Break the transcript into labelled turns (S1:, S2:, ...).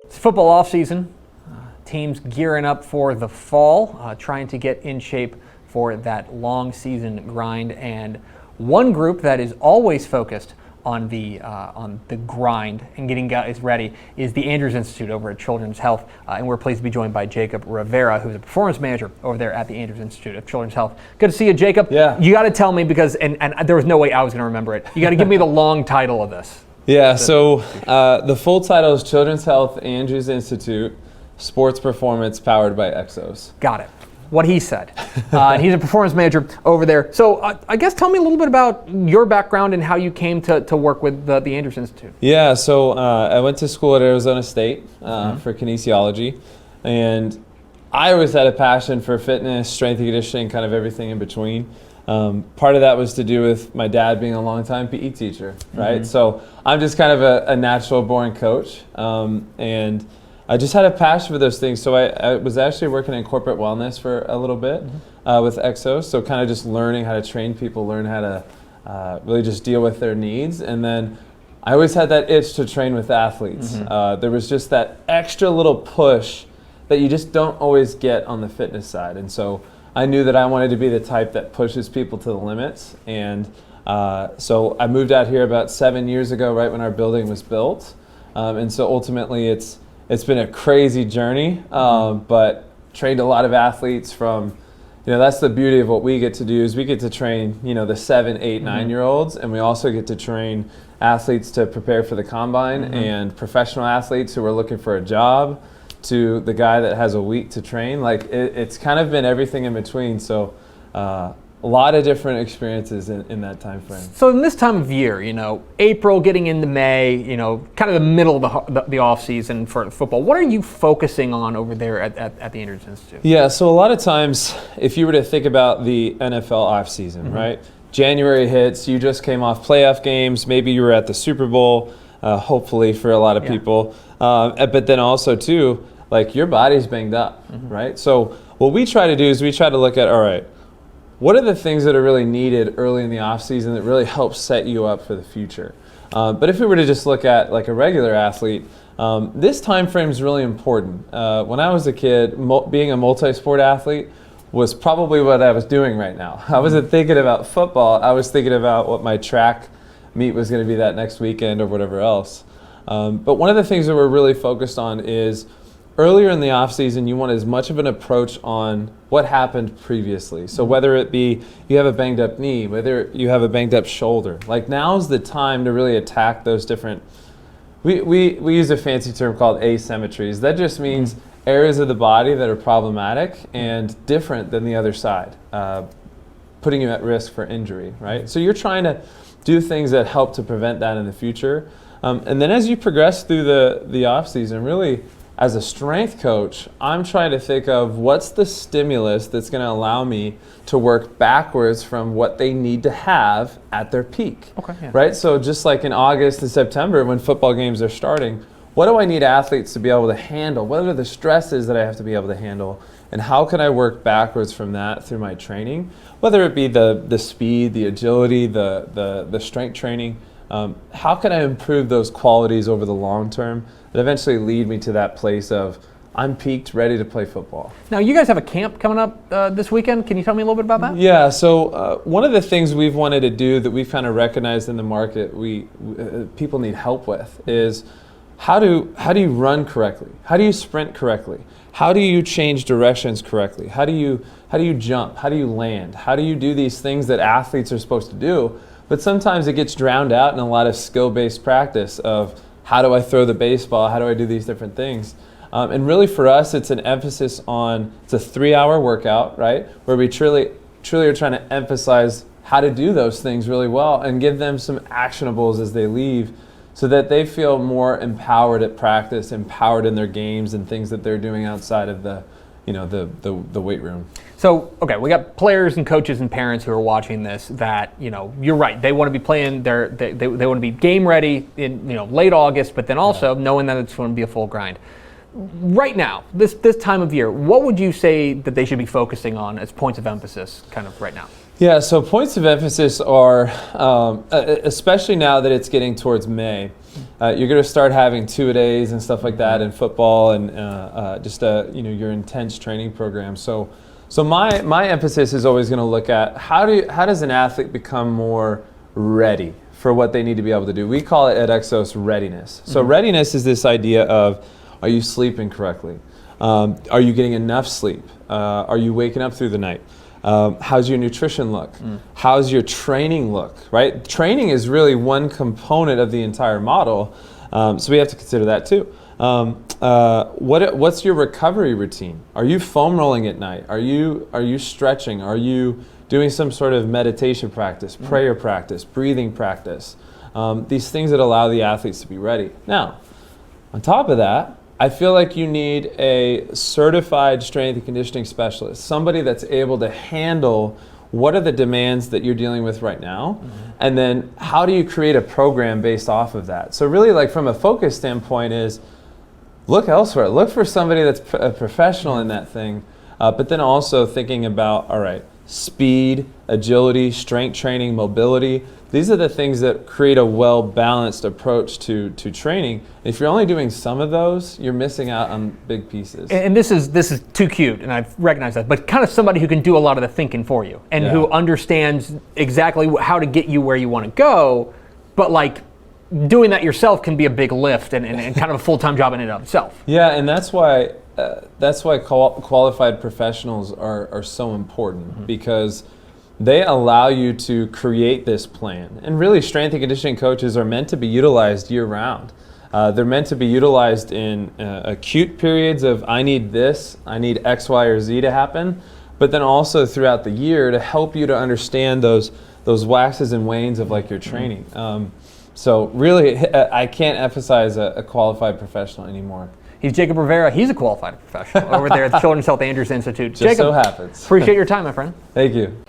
S1: It's football off season. Teams gearing up for the fall, trying to get in shape for that long season grind. And one group that is always focused on the grind and getting guys ready is the Andrews Institute over at Children's Health. And we're pleased to be joined by Jacob Rivera, who's a performance manager over there at the Andrews Institute of Children's Health. Good to see you, Jacob.
S2: Yeah.
S1: You got to tell me, because, and there was no way I was going to remember it. You got to give me the long title of this.
S2: Yeah, so the full title is Children's Health Andrews Institute, Sports Performance Powered by Exos.
S1: Got it. What he said. He's a performance manager over there. So I guess tell me a little bit about your background and how you came to work with the Andrews Institute.
S2: Yeah, so I went to school at Arizona State for kinesiology, and I always had a passion for fitness, strength and conditioning, kind of everything in between. Part of that was to do with my dad being a longtime PE teacher, right? So I'm just kind of a natural born coach, and I just had a passion for those things. So I was actually working in corporate wellness for a little bit with Exos, so kind of just learning how to train people, learn how to really just deal with their needs. And then I always had that itch to train with athletes. There was just that extra little push that you just don't always get on the fitness side. And so I knew that I wanted to be the type that pushes people to the limits. And so I moved out here about 7 years ago, right when our building was built. And so ultimately it's been a crazy journey, but trained a lot of athletes from, that's the beauty of what we get to do is we get to train, the 7, 8, 9-year-olds, and we also get to train athletes to prepare for the combine and professional athletes who are looking for a job, to the guy that has a week to train. Like it's kind of been everything in between. So a lot of different experiences in that time frame. So
S1: in this time of year, April getting into May, kind of the middle of the off season for football, what are you focusing on over there at the Andrews Institute?
S2: Yeah, so a lot of times, if you were to think about the NFL off season, right? January hits, you just came off playoff games, maybe you were at the Super Bowl, hopefully for a lot of people. But then also too, like your body's banged up, right? So what we try to do is we try to look at, all right, what are the things that are really needed early in the off season that really help set you up for the future? But if we were to just look at like a regular athlete, this time frame is really important. When I was a kid, being a multi-sport athlete was probably what I was doing right now. I wasn't thinking about football. I was thinking about what my track meet was going to be that next weekend or whatever else. But one of the things that we're really focused on is earlier in the off season, you want as much of an approach on what happened previously. So whether it be you have a banged up knee, whether you have a banged up shoulder, like now's the time to really attack those different, we use a fancy term called asymmetries. That just means areas of the body that are problematic and different than the other side, putting you at risk for injury, right? So you're trying to do things that help to prevent that in the future. And then as you progress through the off season, really, as a strength coach, I'm trying to think of what's the stimulus that's going to allow me to work backwards from what they need to have at their peak.
S1: Okay, yeah.
S2: Right? So just like in August and September when football games are starting, what do I need athletes to be able to handle? What are the stresses that I have to be able to handle? And how can I work backwards from that through my training? Whether it be the speed, the agility, the strength training, how can I improve those qualities over the long term that eventually lead me to that place of I'm peaked, ready to play football?
S1: Now, you guys have a camp coming up this weekend. Can you tell me a little bit about that?
S2: Yeah, so one of the things we've wanted to do that we've kind of recognized in the market people need help with is how do you run correctly? How do you sprint correctly? How do you change directions correctly? How do you jump? How do you land? How do you do these things that athletes are supposed to do? But sometimes it gets drowned out in a lot of skill-based practice of how do I throw the baseball? How do I do these different things? And really for us, it's an emphasis on, it's a 3-hour workout, right? Where we truly are trying to emphasize how to do those things really well and give them some actionables as they leave so that they feel more empowered at practice, empowered in their games and things that they're doing outside of the weight room.
S1: So, okay, we got players and coaches and parents who are watching this that, you're right. They want to be playing they want to be game ready in, late August, but then also knowing that it's going to be a full grind. Right now, this time of year, what would you say that they should be focusing on as points of emphasis kind of right now?
S2: Yeah, so points of emphasis are, especially now that it's getting towards May, you're going to start having 2-a-days and stuff like that in football, and your intense training program. So my emphasis is always going to look at how does an athlete become more ready for what they need to be able to do. We call it at Exos readiness. So readiness is this idea of, are you sleeping correctly? Are you getting enough sleep? Are you waking up through the night? How's your nutrition look? How's your training look, right? Training is really one component of the entire model, so we have to consider that too. What's your recovery routine? Are you foam rolling at night? Are you stretching? Are you doing some sort of meditation practice, prayer practice, breathing practice? These things that allow the athletes to be ready. Now, on top of that, I feel like you need a certified strength and conditioning specialist, somebody that's able to handle what are the demands that you're dealing with right now, and then how do you create a program based off of that. So really, like from a focus standpoint, is look elsewhere. Look for somebody that's a professional in that thing, but then also thinking about, all right, speed, agility, strength training, mobility. These are the things that create a well-balanced approach to training. If you're only doing some of those, you're missing out on big pieces.
S1: And this is too cute, and I've recognized that, but kind of somebody who can do a lot of the thinking for you and who understands exactly how to get you where you want to go, but like doing that yourself can be a big lift and kind of a full-time job in and of itself.
S2: Yeah, and that's why qualified professionals are so important, because they allow you to create this plan. And really, strength and conditioning coaches are meant to be utilized year-round. They're meant to be utilized in acute periods of, I need this, I need X, Y, or Z to happen, but then also throughout the year to help you to understand those waxes and wanes of like your training. So really, I can't emphasize a qualified professional anymore.
S1: He's Jacob Rivera. He's a qualified professional over there at the Children's Health Andrews Institute.
S2: Just
S1: Jacob,
S2: so happens.
S1: Appreciate your time, my friend.
S2: Thank you.